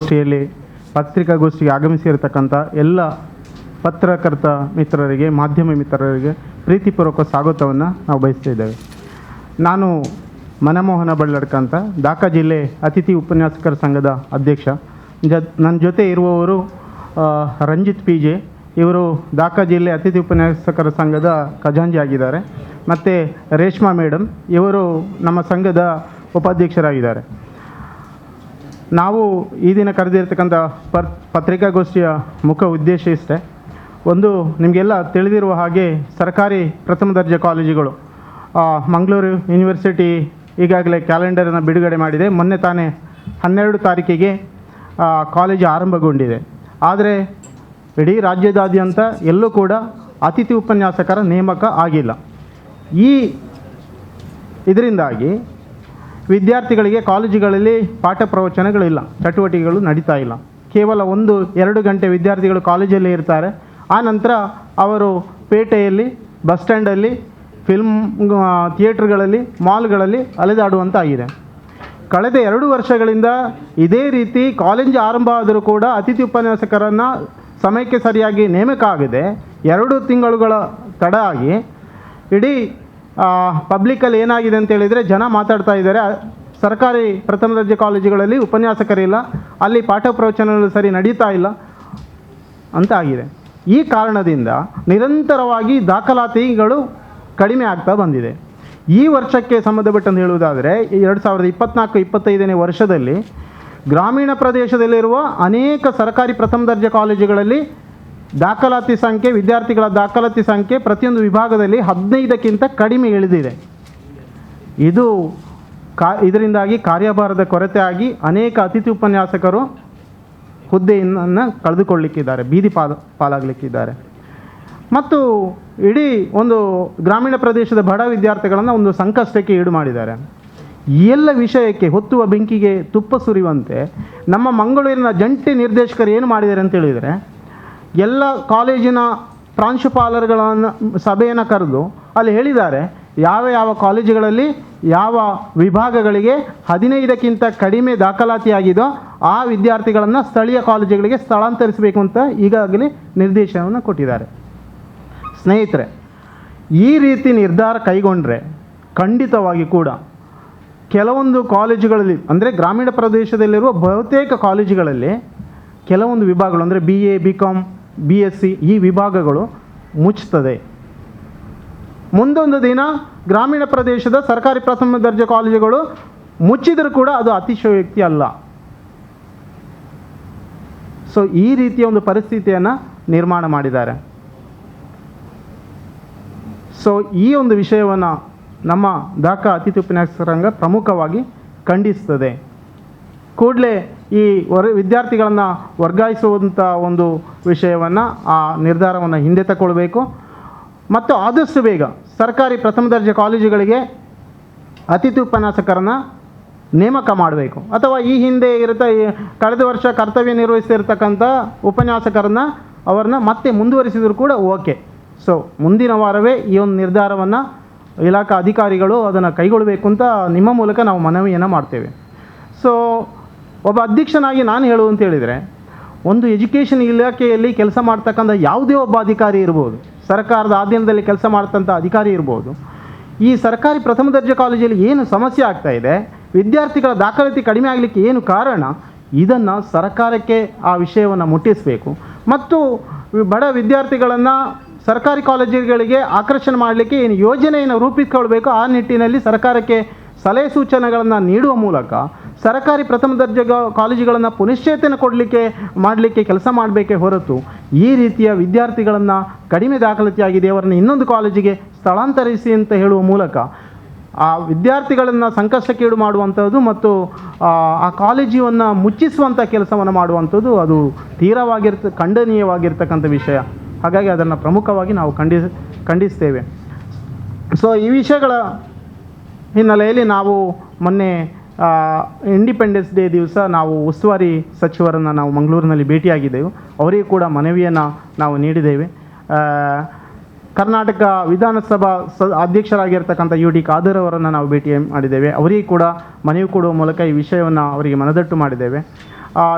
ಗೋಷ್ಠಿಯಲ್ಲಿ ಪತ್ರಿಕಾಗೋಷ್ಠಿಗೆ ಆಗಮಿಸಿರತಕ್ಕಂಥ ಎಲ್ಲ ಪತ್ರಕರ್ತ ಮಿತ್ರರಿಗೆ, ಮಾಧ್ಯಮ ಮಿತ್ರರಿಗೆ ಪ್ರೀತಿಪೂರ್ವಕ ಸ್ವಾಗತವನ್ನು ನಾವು ಬಯಸ್ತಾ ಇದ್ದೇವೆ. ನಾನು ಮನಮೋಹನ ಬಳ್ಳಡ್ಕ ಅಂತ, ದಾಖಾ ಜಿಲ್ಲೆ ಅತಿಥಿ ಉಪನ್ಯಾಸಕರ ಸಂಘದ ಅಧ್ಯಕ್ಷ. ನನ್ನ ಜೊತೆ ಇರುವವರು ರಂಜಿತ್ ಪಿ ಜೆ, ಇವರು ದಾಖಾ ಜಿಲ್ಲೆ ಅತಿಥಿ ಉಪನ್ಯಾಸಕರ ಸಂಘದ ಖಜಾಂಚಿ ಆಗಿದ್ದಾರೆ. ಮತ್ತು ರೇಷ್ಮಾ ಮೇಡಮ್, ಇವರು ನಮ್ಮ ಸಂಘದ ಉಪಾಧ್ಯಕ್ಷರಾಗಿದ್ದಾರೆ. ನಾವು ಈ ದಿನ ಕರೆದಿರ್ತಕ್ಕಂಥ ಪತ್ರಿಕಾಗೋಷ್ಠಿಯ ಮುಖ್ಯ ಉದ್ದೇಶ ಇಷ್ಟೇ. ಒಂದು, ನಿಮಗೆಲ್ಲ ತಿಳಿದಿರುವ ಹಾಗೆ ಸರ್ಕಾರಿ ಪ್ರಥಮ ದರ್ಜೆ ಕಾಲೇಜುಗಳು, ಮಂಗಳೂರು ಯೂನಿವರ್ಸಿಟಿ ಈಗಾಗಲೇ ಕ್ಯಾಲೆಂಡರನ್ನು ಬಿಡುಗಡೆ ಮಾಡಿದೆ. ಮೊನ್ನೆ ತಾನೇ 12 ತಾರೀಕಿಗೆ ಕಾಲೇಜು ಆರಂಭಗೊಂಡಿದೆ. ಆದರೆ ಇಡೀ ರಾಜ್ಯದಾದ್ಯಂತ ಎಲ್ಲೂ ಕೂಡ ಅತಿಥಿ ಉಪನ್ಯಾಸಕರ ನೇಮಕ ಆಗಿಲ್ಲ. ಇದರಿಂದಾಗಿ ವಿದ್ಯಾರ್ಥಿಗಳಿಗೆ ಕಾಲೇಜುಗಳಲ್ಲಿ ಪಾಠ ಪ್ರವಚನಗಳಿಲ್ಲ, ಚಟುವಟಿಕೆಗಳು ನಡೀತಾ ಇಲ್ಲ. ಕೇವಲ 1-2 ಗಂಟೆ ವಿದ್ಯಾರ್ಥಿಗಳು ಕಾಲೇಜಲ್ಲಿ ಇರ್ತಾರೆ. ಆ ನಂತರ ಅವರು ಪೇಟೆಯಲ್ಲಿ, ಬಸ್ ಸ್ಟ್ಯಾಂಡಲ್ಲಿ, ಫಿಲ್ಮ್ ಥಿಯೇಟ್ರ್ಗಳಲ್ಲಿ, ಮಾಲ್ಗಳಲ್ಲಿ ಅಲೆದಾಡುವಂತಾಗಿದೆ. ಕಳೆದ 2 ವರ್ಷಗಳಿಂದ ಇದೇ ರೀತಿ ಕಾಲೇಜು ಆರಂಭ ಆದರೂ ಕೂಡ ಅತಿಥಿ ಉಪನ್ಯಾಸಕರನ್ನು ಸಮಯಕ್ಕೆ ಸರಿಯಾಗಿ ನೇಮಕ ಆಗದೆ 2 ತಿಂಗಳುಗಳ ತಡ ಆಗಿ ಇಡೀ ಪಬ್ಲಿಕ್ಕಲ್ಲಿ ಏನಾಗಿದೆ ಅಂತೇಳಿದರೆ, ಜನ ಮಾತಾಡ್ತಾ ಇದ್ದಾರೆ, ಸರ್ಕಾರಿ ಪ್ರಥಮ ದರ್ಜೆ ಕಾಲೇಜುಗಳಲ್ಲಿ ಉಪನ್ಯಾಸಕರಿಲ್ಲ, ಅಲ್ಲಿ ಪಾಠ ಪ್ರವಚನಗಳು ಸರಿ ನಡೀತಾ ಇಲ್ಲ ಅಂತ ಆಗಿದೆ. ಈ ಕಾರಣದಿಂದ ನಿರಂತರವಾಗಿ ದಾಖಲಾತಿಗಳು ಕಡಿಮೆ ಆಗ್ತಾ ಬಂದಿದೆ. ಈ ವರ್ಷಕ್ಕೆ ಸಂಬಂಧಪಟ್ಟಂತೆ ಹೇಳುವುದಾದರೆ 2024-25ನೇ ವರ್ಷದಲ್ಲಿ ಗ್ರಾಮೀಣ ಪ್ರದೇಶದಲ್ಲಿರುವ ಅನೇಕ ಸರ್ಕಾರಿ ಪ್ರಥಮ ದರ್ಜೆ ಕಾಲೇಜುಗಳಲ್ಲಿ ದಾಖಲಾತಿ ಸಂಖ್ಯೆ, ವಿದ್ಯಾರ್ಥಿಗಳ ದಾಖಲಾತಿ ಸಂಖ್ಯೆ ಪ್ರತಿಯೊಂದು ವಿಭಾಗದಲ್ಲಿ 15ಕ್ಕಿಂತ ಕಡಿಮೆ ಇಳಿದಿದೆ. ಇದರಿಂದಾಗಿ ಕಾರ್ಯಭಾರದ ಕೊರತೆ ಆಗಿ ಅನೇಕ ಅತಿಥಿ ಉಪನ್ಯಾಸಕರು ಹುದ್ದೆಯನ್ನು ಕಳೆದುಕೊಳ್ಳಲಿಕ್ಕಿದ್ದಾರೆ, ಬೀದಿ ಪಾಲಾಗಲಿಕ್ಕಿದ್ದಾರೆ. ಮತ್ತು ಇಡೀ ಒಂದು ಗ್ರಾಮೀಣ ಪ್ರದೇಶದ ಬಡ ವಿದ್ಯಾರ್ಥಿಗಳನ್ನು ಒಂದು ಸಂಕಷ್ಟಕ್ಕೆ ಈಡು ಮಾಡಿದ್ದಾರೆ. ಈ ಎಲ್ಲ ವಿಷಯಕ್ಕೆ ಹೊತ್ತುವ ಬೆಂಕಿಗೆ ತುಪ್ಪ ಸುರಿಯುವಂತೆ ನಮ್ಮ ಮಂಗಳೂರಿನ ಜಂಟಿ ನಿರ್ದೇಶಕರು ಏನು ಮಾಡಿದ್ದಾರೆ ಅಂತ ಹೇಳಿದರೆ, ಎಲ್ಲ ಕಾಲೇಜಿನ ಪ್ರಾಂಶುಪಾಲರುಗಳನ್ನು ಸಭೆಯನ್ನು ಕರೆದು ಅಲ್ಲಿ ಹೇಳಿದ್ದಾರೆ, ಯಾವ ಕಾಲೇಜುಗಳಲ್ಲಿ ಯಾವ ವಿಭಾಗಗಳಿಗೆ 15ಕ್ಕಿಂತ ಕಡಿಮೆ ದಾಖಲಾತಿಯಾಗಿದೋ ಆ ವಿದ್ಯಾರ್ಥಿಗಳನ್ನು ಸ್ಥಳೀಯ ಕಾಲೇಜುಗಳಿಗೆ ಸ್ಥಳಾಂತರಿಸಬೇಕು ಅಂತ ಈಗಾಗಲೇ ನಿರ್ದೇಶನವನ್ನು ಕೊಟ್ಟಿದ್ದಾರೆ. ಸ್ನೇಹಿತರೆ, ಈ ರೀತಿ ನಿರ್ಧಾರ ಕೈಗೊಂಡ್ರೆ ಖಂಡಿತವಾಗಿ ಕೂಡ ಕೆಲವೊಂದು ಕಾಲೇಜುಗಳಲ್ಲಿ, ಅಂದರೆ ಗ್ರಾಮೀಣ ಪ್ರದೇಶದಲ್ಲಿರುವ ಬಹುತೇಕ ಕಾಲೇಜುಗಳಲ್ಲಿ ಕೆಲವೊಂದು ವಿಭಾಗಗಳು, ಅಂದರೆ BA, BCom, BSc ಈ ವಿಭಾಗಗಳು ಮುಚ್ಚುತ್ತದೆ. ಮುಂದೊಂದು ದಿನ ಗ್ರಾಮೀಣ ಪ್ರದೇಶದ ಸರ್ಕಾರಿ ಪ್ರಥಮ ದರ್ಜೆ ಕಾಲೇಜುಗಳು ಮುಚ್ಚಿದರೂ ಕೂಡ ಅದು ಅತಿಶಯೋಕ್ತಿ ಅಲ್ಲ. ಸೊ ಈ ರೀತಿಯ ಒಂದು ಪರಿಸ್ಥಿತಿಯನ್ನು ನಿರ್ಮಾಣ ಮಾಡಿದ್ದಾರೆ. ಸೊ ಈ ಒಂದು ವಿಷಯವನ್ನು ನಮ್ಮ ದಾಖಾ ಅತಿಥಿ ಉಪನ್ಯಾಸಕರ ಸಂಘ ಪ್ರಮುಖವಾಗಿ ಖಂಡಿಸ್ತದೆ. ಕೂಡಲೇ ಈ ವಿದ್ಯಾರ್ಥಿಗಳನ್ನು ವರ್ಗಾಯಿಸುವಂಥ ಒಂದು ವಿಷಯವನ್ನು, ಆ ನಿರ್ಧಾರವನ್ನು ಹಿಂದೆ ತಗೊಳ್ಬೇಕು. ಮತ್ತು ಆದಷ್ಟು ಬೇಗ ಸರ್ಕಾರಿ ಪ್ರಥಮ ದರ್ಜೆ ಕಾಲೇಜುಗಳಿಗೆ ಅತಿಥಿ ಉಪನ್ಯಾಸಕರನ್ನು ನೇಮಕ ಮಾಡಬೇಕು. ಅಥವಾ ಈ ಹಿಂದೆ ಕಳೆದ ವರ್ಷ ಕರ್ತವ್ಯ ನಿರ್ವಹಿಸ್ತಿರ್ತಕ್ಕಂಥ ಉಪನ್ಯಾಸಕರನ್ನು ಅವರನ್ನ ಮತ್ತೆ ಮುಂದುವರಿಸಿದರೂ ಕೂಡ ಓಕೆ. ಸೊ ಮುಂದಿನ ವಾರವೇ ಈ ಒಂದು ನಿರ್ಧಾರವನ್ನು ಇಲಾಖಾ ಅಧಿಕಾರಿಗಳು ಅದನ್ನು ಕೈಗೊಳ್ಳಬೇಕು ಅಂತ ನಿಮ್ಮ ಮೂಲಕ ನಾವು ಮನವಿಯನ್ನು ಮಾಡ್ತೇವೆ. ಸೊ ಒಬ್ಬ ಅಧ್ಯಕ್ಷನಾಗಿ ನಾನು ಹೇಳುವಂತ ಹೇಳಿದರೆ, ಒಂದು ಎಜುಕೇಷನ್ ಇಲಾಖೆಯಲ್ಲಿ ಕೆಲಸ ಮಾಡ್ತಕ್ಕಂಥ ಯಾವುದೇ ಒಬ್ಬ ಅಧಿಕಾರಿ ಇರ್ಬೋದು, ಸರ್ಕಾರದ ಆಧೀನದಲ್ಲಿ ಕೆಲಸ ಮಾಡ್ತಂಥ ಅಧಿಕಾರಿ ಇರ್ಬೋದು, ಈ ಸರ್ಕಾರಿ ಪ್ರಥಮ ದರ್ಜೆ ಕಾಲೇಜಲ್ಲಿ ಏನು ಸಮಸ್ಯೆ ಆಗ್ತಾ ಇದೆ, ವಿದ್ಯಾರ್ಥಿಗಳ ದಾಖಲಾತಿ ಕಡಿಮೆ ಆಗಲಿಕ್ಕೆ ಏನು ಕಾರಣ, ಇದನ್ನು ಸರ್ಕಾರಕ್ಕೆ ಆ ವಿಷಯವನ್ನು ಮುಟ್ಟಿಸಬೇಕು. ಮತ್ತು ಬಡ ವಿದ್ಯಾರ್ಥಿಗಳನ್ನು ಸರ್ಕಾರಿ ಕಾಲೇಜುಗಳಿಗೆ ಆಕರ್ಷಣೆ ಮಾಡಲಿಕ್ಕೆ ಏನು ಯೋಜನೆಯನ್ನು ರೂಪಿಸಿಕೊಳ್ಬೇಕು, ಆ ನಿಟ್ಟಿನಲ್ಲಿ ಸರ್ಕಾರಕ್ಕೆ ಸಲಹೆ ಸೂಚನೆಗಳನ್ನು ನೀಡುವ ಮೂಲಕ ಸರ್ಕಾರಿ ಪ್ರಥಮ ದರ್ಜೆ ಕಾಲೇಜುಗಳನ್ನು ಪುನಶ್ಚೇತನ ಮಾಡಲಿಕ್ಕೆ ಕೆಲಸ ಮಾಡಬೇಕೇ ಹೊರತು, ಈ ರೀತಿಯ ವಿದ್ಯಾರ್ಥಿಗಳನ್ನು ಕಡಿಮೆ ದಾಖಲಾತಿಯಾಗಿದೆ ಅವರನ್ನು ಇನ್ನೊಂದು ಕಾಲೇಜಿಗೆ ಸ್ಥಳಾಂತರಿಸಿ ಅಂತ ಹೇಳುವ ಮೂಲಕ ಆ ವಿದ್ಯಾರ್ಥಿಗಳನ್ನು ಸಂಕಷ್ಟಕ್ಕೀಡು ಮಾಡುವಂಥದ್ದು ಮತ್ತು ಆ ಕಾಲೇಜನ್ನು ಮುಚ್ಚಿಸುವಂಥ ಕೆಲಸವನ್ನು ಮಾಡುವಂಥದ್ದು ಅದು ಖಂಡನೀಯವಾಗಿರ್ತಕ್ಕಂಥ ವಿಷಯ. ಹಾಗಾಗಿ ಅದನ್ನು ಪ್ರಮುಖವಾಗಿ ನಾವು ಖಂಡಿಸ್ತೇವೆ. ಸೊ ಈ ವಿಷಯಗಳ ಹಿನ್ನೆಲೆಯಲ್ಲಿ ನಾವು ಮೊನ್ನೆ ಇಂಡಿಪೆಂಡೆನ್ಸ್ ಡೇ ದಿವಸ ನಾವು ಉಸ್ತುವಾರಿ ಸಚಿವರನ್ನು ನಾವು ಮಂಗಳೂರಿನಲ್ಲಿ ಭೇಟಿಯಾಗಿದ್ದೆವು. ಅವರಿಗೂ ಕೂಡ ಮನವಿಯನ್ನು ನಾವು ನೀಡಿದ್ದೇವೆ. ಕರ್ನಾಟಕ ವಿಧಾನಸಭಾ ಅಧ್ಯಕ್ಷರಾಗಿರ್ತಕ್ಕಂಥ UD ಖಾದರ್ ಅವರನ್ನು ನಾವು ಭೇಟಿ ಮಾಡಿದ್ದೇವೆ. ಅವರಿಗೆ ಕೂಡ ಮನವಿ ಕೊಡುವ ಮೂಲಕ ಈ ವಿಷಯವನ್ನು ಅವರಿಗೆ ಮನದಟ್ಟು ಮಾಡಿದ್ದೇವೆ.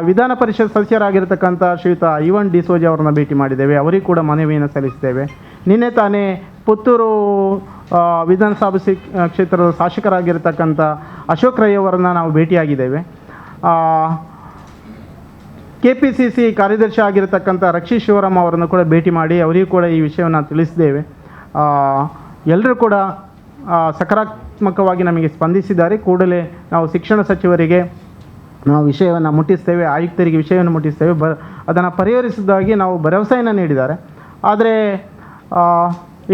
ವಿಧಾನ ಪರಿಷತ್ ಸದಸ್ಯರಾಗಿರ್ತಕ್ಕಂಥ ಶ್ರೀಯುತ ಐವನ್ ಡಿಸೋಜ ಅವರನ್ನ ಭೇಟಿ ಮಾಡಿದ್ದೇವೆ, ಅವರಿಗೆ ಕೂಡ ಮನವಿಯನ್ನು ಸಲ್ಲಿಸಿದ್ದೇವೆ. ನಿನ್ನೆ ತಾನೇ ಪುತ್ತೂರು ವಿಧಾನಸಭಾ ಕ್ಷೇತ್ರದ ಶಾಸಕರಾಗಿರ್ತಕ್ಕಂಥ ಅಶೋಕ್ ರೈ ಅವರನ್ನು ನಾವು ಭೇಟಿಯಾಗಿದ್ದೇವೆ. KPCC ಕಾರ್ಯದರ್ಶಿ ಆಗಿರತಕ್ಕಂಥ ರಕ್ಷಿ ಶಿವರಾಮ್ ಅವರನ್ನು ಕೂಡ ಭೇಟಿ ಮಾಡಿ ಅವರಿಗೂ ಕೂಡ ಈ ವಿಷಯವನ್ನು ತಿಳಿಸಿದ್ದೇವೆ. ಎಲ್ಲರೂ ಕೂಡ ಸಕಾರಾತ್ಮಕವಾಗಿ ನಮಗೆ ಸ್ಪಂದಿಸಿದ್ದಾರೆ. ಕೂಡಲೇ ನಾವು ಶಿಕ್ಷಣ ಸಚಿವರಿಗೆ ನಾವು ವಿಷಯವನ್ನು ಮುಟ್ಟಿಸ್ತೇವೆ, ಆಯುಕ್ತರಿಗೆ ವಿಷಯವನ್ನು ಮುಟ್ಟಿಸ್ತೇವೆ, ಅದನ್ನು ಪರಿಹರಿಸಿದ್ದಾಗಿ ನಾವು ಭರವಸೆಯನ್ನು ನೀಡಿದ್ದಾರೆ. ಆದರೆ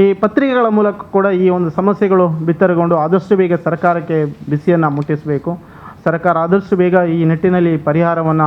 ಈ ಪತ್ರಿಕೆಗಳ ಮೂಲಕ ಕೂಡ ಈ ಒಂದು ಸಮಸ್ಯೆಗಳು ಬಿತ್ತರಗೊಂಡು ಆದಷ್ಟು ಬೇಗ ಸರ್ಕಾರಕ್ಕೆ ಬಿಸಿಯನ್ನು ಮುಟ್ಟಿಸಬೇಕು. ಸರ್ಕಾರ ಆದಷ್ಟು ಬೇಗ ಈ ನಿಟ್ಟಿನಲ್ಲಿ ಪರಿಹಾರವನ್ನು